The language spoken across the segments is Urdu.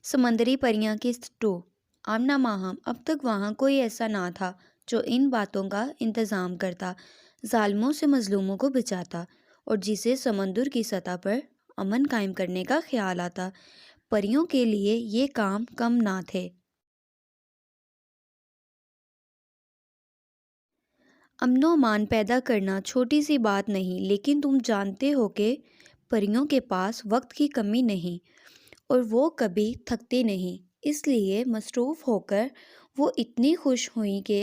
سمندری پریاں کی ٹو آمنا ماہم اب تک وہاں کوئی ایسا نہ تھا جو ان باتوں کا انتظام کرتا، ظالموں سے مظلوموں کو بچاتا، اور جسے سمندر کی سطح پر امن قائم کرنے کا خیال آتا۔ پریوں کے لیے یہ کام کم نہ تھے۔ امن و امان پیدا کرنا چھوٹی سی بات نہیں، لیکن تم جانتے ہو کہ پریوں کے پاس وقت کی کمی نہیں، اور وہ کبھی تھکتے نہیں۔ اس لیے مصروف ہو کر وہ اتنی خوش ہوئیں کہ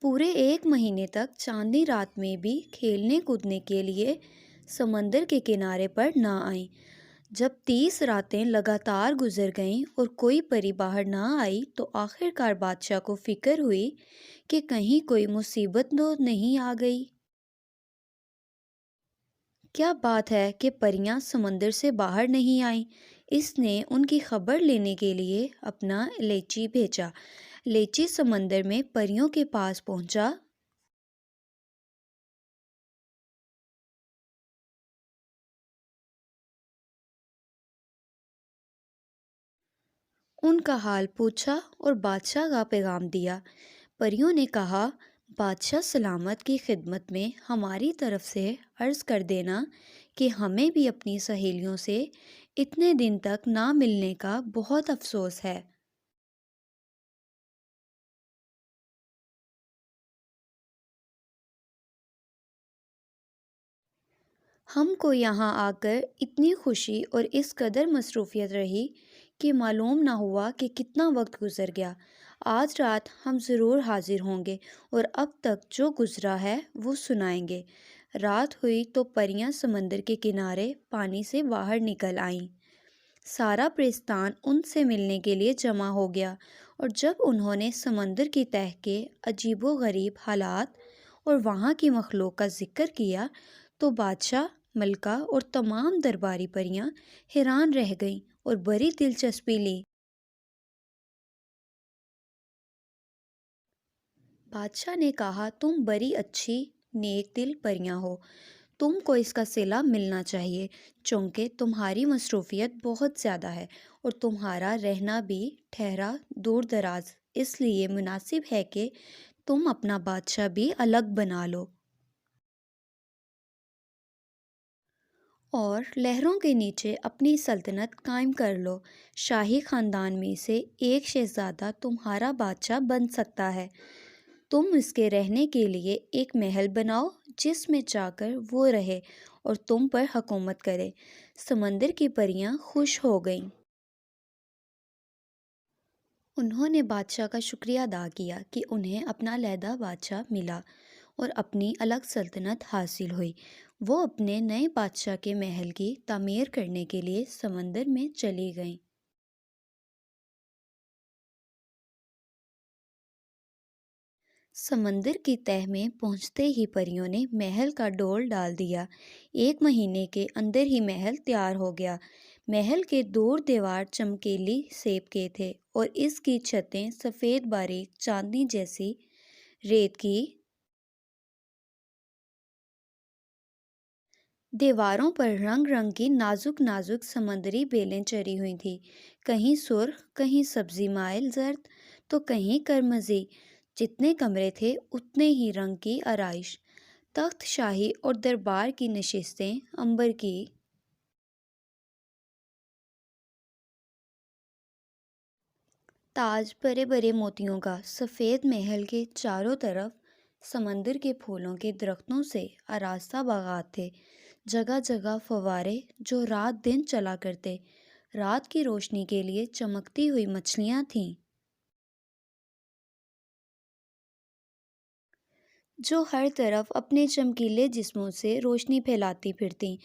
پورے 1 مہینے تک چاندنی رات میں بھی کھیلنے کودنے کے لیے سمندر کے کنارے پر نہ آئیں۔ جب 30 راتیں لگاتار گزر گئیں اور کوئی پری باہر نہ آئی تو آخر کار بادشاہ کو فکر ہوئی کہ کہیں کوئی مصیبت تو نہیں آ گئی۔ کیا بات ہے کہ پریاں سمندر سے باہر نہیں آئیں۔ اس نے ان کی خبر لینے کے لیے اپنا لیچی بھیجا۔ لیچی سمندر میں پریوں کے پاس پہنچا۔ ان کا حال پوچھا اور بادشاہ کا پیغام دیا۔ پریوں نے کہا، بادشاہ سلامت کی خدمت میں ہماری طرف سے عرض کر دینا کہ ہمیں بھی اپنی سہیلیوں سے اتنے دن تک نہ ملنے کا بہت افسوس ہے۔ ہم کو یہاں آ کر اتنی خوشی اور اس قدر مصروفیت رہی کہ معلوم نہ ہوا کہ کتنا وقت گزر گیا۔ آج رات ہم ضرور حاضر ہوں گے اور اب تک جو گزرا ہے وہ سنائیں گے۔ رات ہوئی تو پریاں سمندر کے کنارے پانی سے باہر نکل آئیں۔ سارا پرستان ان سے ملنے کے لیے جمع ہو گیا، اور جب انہوں نے سمندر کی تہہ کے عجیب و غریب حالات اور وہاں کی مخلوق کا ذکر کیا تو بادشاہ، ملکہ اور تمام درباری پریاں حیران رہ گئیں اور بڑی دلچسپی لی۔ بادشاہ نے کہا، تم بڑی اچھی نیک دل پریاں ہو، تم کو اس کا صلہ ملنا چاہیے، چونکہ تمہاری مصروفیت بہت زیادہ ہے اور تمہارا رہنا بھی ٹھہرا دور دراز، اس لیے مناسب ہے کہ تم اپنا بادشاہ بھی الگ بنا لو اور لہروں کے نیچے اپنی سلطنت قائم کر لو۔ شاہی خاندان میں سے ایک شہزادہ تمہارا بادشاہ بن سکتا ہے۔ تم اس کے رہنے کے لیے ایک محل بناؤ جس میں جا کر وہ رہے اور تم پر حکومت کرے۔ سمندر کی پریاں خوش ہو گئیں۔ انہوں نے بادشاہ کا شکریہ ادا کیا کہ انہیں اپنا علیحدہ بادشاہ ملا اور اپنی الگ سلطنت حاصل ہوئی۔ وہ اپنے نئے بادشاہ کے محل کی تعمیر کرنے کے لیے سمندر میں چلی گئیں۔ سمندر کی تہہ میں پہنچتے ہی پریوں نے محل کا ڈول ڈال دیا۔ 1 مہینے کے اندر ہی محل تیار ہو گیا۔ محل کے دور دیوار چمکیلی سیب کے تھے اور اس کی چھتیں سفید باریک چاندنی جیسی ریت کی۔ دیواروں پر رنگ رنگ کی نازک نازک سمندری بیلیں چڑھی ہوئی تھیں، کہیں سرخ، کہیں سبزی مائل زرد تو کہیں کرمزی۔ جتنے کمرے تھے اتنے ہی رنگ کی آرائش، تخت شاہی اور دربار کی نشستیں عنبر کی۔ تاج بڑے بڑے موتیوں کا، سفید محل کے چاروں طرف سمندر کے پھولوں کے درختوں سے آراستہ باغات تھے، جگہ جگہ فوارے جو رات دن چلا کرتے، رات کی روشنی کے لیے چمکتی ہوئی مچھلیاں تھیں جو ہر طرف اپنے چمکیلے جسموں سے روشنی پھیلاتی پھرتیں،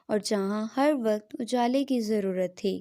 اور جہاں ہر وقت اجالے کی ضرورت تھی